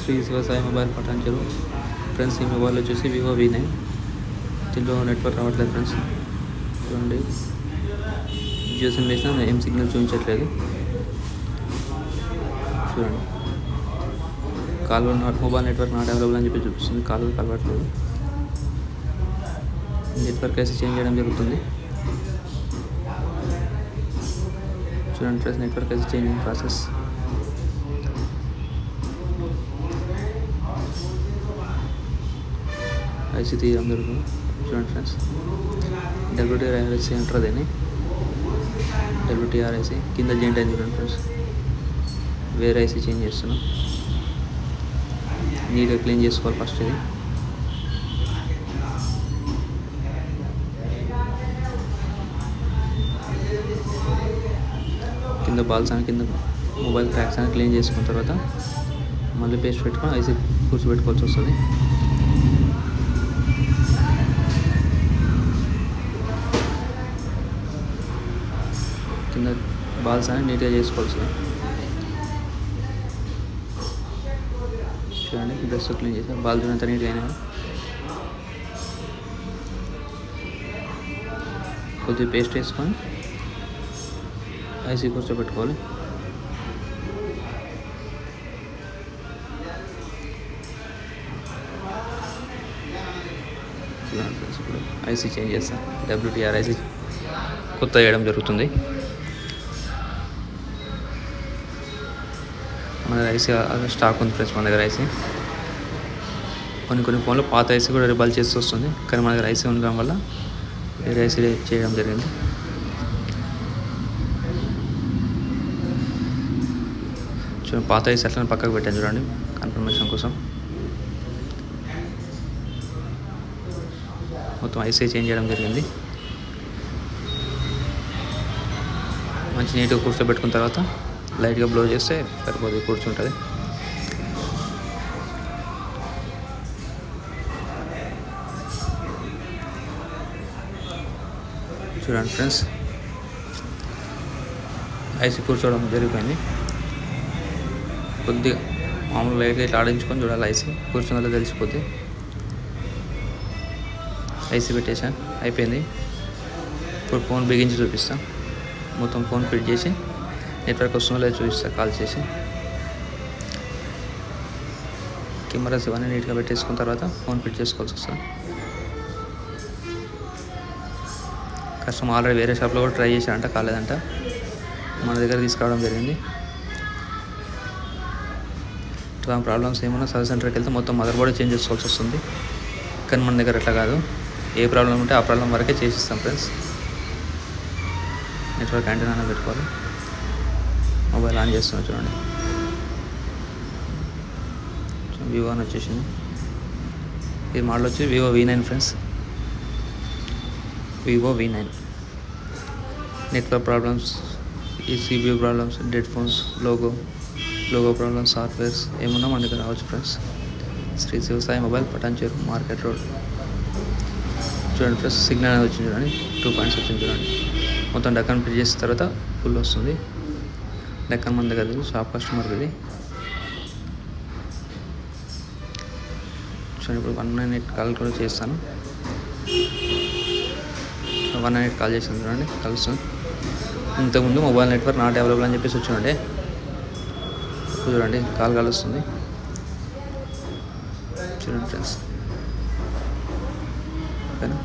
Shri Shivasai mobile Patancheru friends. ఈ mobile వచ్చేసి Vivo V9. దీంట్లో నెట్వర్క్ రావట్లేదు ఫ్రెండ్స్. చూడండి, జియో సిమ్ వేసినా ఏం సిగ్నల్ చూపించట్లేదు. చూడండి, మొబైల్ నెట్వర్క్ నాట్ అవైలబుల్ అని చెప్పి చూపిస్తుంది. కాల్ కలవట్లేదు. నెట్వర్క్ అయితే చేంజ్ చేయడం జరుగుతుంది. చూడండి ఫ్రెండ్స్, నెట్వర్క్ అయితే చేంజింగ్ ప్రాసెస్. ఐసీ తీయడం జరుగుతుంది. చూడండి ఫ్రెండ్స్, WTRIC అంటారు దీన్ని. WTRIC కింద జెంట్ అయింది. చూడండి ఫ్రెండ్స్, వేరే ఐసీ చేంజ్ చేస్తున్నాం. నీట్గా క్లీన్ చేసుకోవాలి ఫస్ట్. ఇది కింద బాల్స్ అని కింద మొబైల్ ట్రాక్స్ అని క్లీన్ చేసుకున్న తర్వాత మళ్ళీ పేస్ట్ పెట్టుకొని ఐసీ కూర్చోబెట్టుకోవాల్సి వస్తుంది. కింద బాల్స్ అని నీట్గా చేసుకోవాల్సి. చూడండి, డ్రెస్ క్లీన్ చేసాం. బాల్ చూడంత నీట్గా అయినా. కొద్దిగా పేస్ట్ వేసుకొని ఐసీ కూర్చోబెట్టుకోవాలి. చూడండి ఫ్రెండ్స్, ఇప్పుడు ఐసీ చేంజ్ చేస్తాం. WTRIC కొత్త వేయడం జరుగుతుంది. మన దగ్గర ఐసీ స్టాక్ ఉంది ఫ్రెండ్స్. మన దగ్గర ఐసీ కొన్ని ఫోన్లో పాత ఐసీ కూడా రిబల్ చేస్తూ వస్తుంది. కానీ మన దగ్గర ఐసీ ఉండడం వల్ల వేరే ఐసీ చేయడం జరిగింది. చూడండి, పాత ఐసీ అట్లా పక్కకు పెట్టాను. చూడండి, కన్ఫర్మేషన్ కోసం మొత్తం ఐసీ చేంజ్ చేయడం జరిగింది. మంచి నీట్గా కూర్చోబెట్టుకున్న తర్వాత లైట్గా బ్లో చేస్తే సరిపోతుంది, కూర్చుంటుంది. చూడండి ఫ్రెండ్స్, ఐసీ కూర్చోవడం జరిగిపోయింది. కొద్దిగా మామూలు లైట్గా ఇట్లా ఆడించుకొని చూడాలి. ఐసీ కూర్చున్నదో తెలిసిపోద్ది. ఐసీ పెట్టేసాను, అయిపోయింది. ఇప్పుడు ఫోన్ బిగించి చూపిస్తాం. మొత్తం ఫోన్ ఫిట్ చేసి నెట్వర్క్ వస్తుందో లేదో చూపిస్తాను కాల్ చేసి. కెమెరాస్ ఇవన్నీ నీట్గా పెట్టేసుకున్న తర్వాత ఫోన్ ఫిట్ చేసుకోవాల్సి వస్తుంది. కస్టమర్ ఆల్రెడీ వేరే షాప్లో కూడా ట్రై చేశారంట, కాలేదంట. మన దగ్గర తీసుకురావడం జరిగింది. ఇట్లా ప్రాబ్లమ్స్ ఏమన్నా సర్వీస్ సెంటర్కి వెళ్తే మొత్తం మదర్ బోర్డ్ చేంజ్ చేసుకోవాల్సి వస్తుంది. కానీ మన దగ్గర అట్లా కాదు. ఏ ప్రాబ్లం ఉంటే ఆ ప్రాబ్లం వరకే చేసిస్తాం ఫ్రెండ్స్. నెట్వర్క్ యాంటీనా పెట్టుకోవాలి. మొబైల్ ఆన్ చేస్తున్నాం. చూడండి, వివో అని వచ్చేసింది. ఈ మోడల్ వచ్చి Vivo V9 friends. Vivo V9. Network problems, ఈ CPU problems, dead phones, logo problems, softwares ఏమన్నా మన దగ్గర రావచ్చు friends. Shri Shivasai mobile Patancheru market road. చూడండి ఫ్రెండ్స్, సిగ్నల్ అనేది వచ్చింది. చూడండి, 2 పాయింట్స్ వచ్చింది. చూడండి, మొత్తం డక్కన్ ఫిట్ చేసిన తర్వాత ఫుల్ వస్తుంది. డక్కన్ మన దగ్గర షాప్ కస్టమర్కి ఇది. చూడండి, ఇప్పుడు 198 కాల్ కూడా చేస్తాను. 198 కాల్ చేస్తాను. చూడండి, కలుస్తుంది. ఇంతకుముందు మొబైల్ నెట్వర్క్ నాట్ అవైలబుల్ అని చెప్పేసి వచ్చిండే. చూడండి, కాల్ కలుస్తుంది. చూడండి ఫ్రెండ్స్, ఓకేనా.